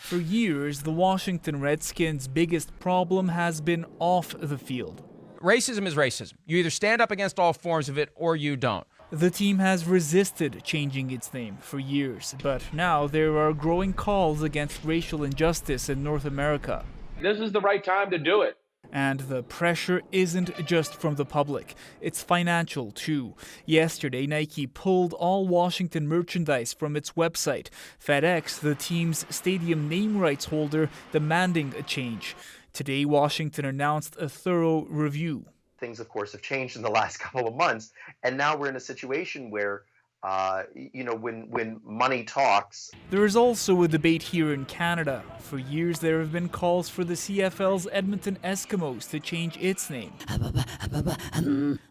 For years, the Washington Redskins' biggest problem has been off the field. Racism is racism. You either stand up against all forms of it or you don't. The team has resisted changing its name for years, but now there are growing calls against racial injustice in North America. This is the right time to do it. And the pressure isn't just from the public, it's financial too. Yesterday, Nike pulled all Washington merchandise from its website. FedEx, the team's stadium name rights holder, demanding a change. Today, Washington announced a thorough review. Things, of course, have changed in the last couple of months, and now we're in a situation where when money talks. There is also a debate here in Canada. For years, there have been calls for the CFL's Edmonton Eskimos to change its name.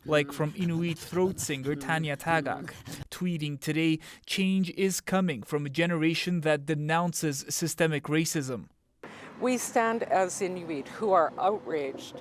Like from Inuit throat singer Tanya Tagak, tweeting today, "Change is coming from a generation that denounces systemic racism." We stand as Inuit who are outraged,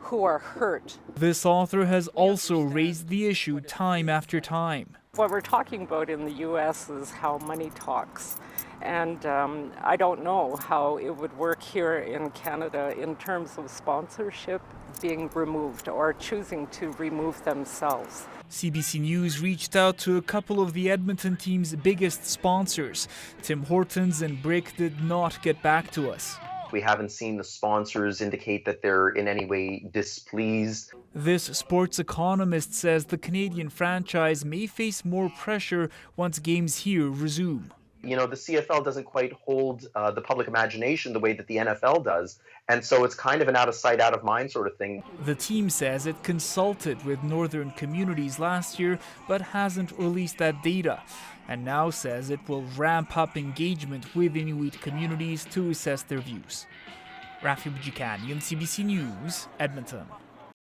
who are hurt. This author has also raised the issue time after time. What we're talking about in the U.S. is how money talks. And I don't know how it would work here in Canada in terms of sponsorship being removed or choosing to remove themselves. CBC News reached out to a couple of the Edmonton team's biggest sponsors. Tim Hortons and Brick did not get back to us. We haven't seen the sponsors indicate that they're in any way displeased. This sports economist says the Canadian franchise may face more pressure once games here resume. The CFL doesn't quite hold the public imagination the way that the NFL does, and so it's kind of an out of sight, out of mind sort of thing. The team says it consulted with northern communities last year, but hasn't released that data, and now says it will ramp up engagement with Inuit communities to assess their views. Rafi Bujikani, CBC News, Edmonton.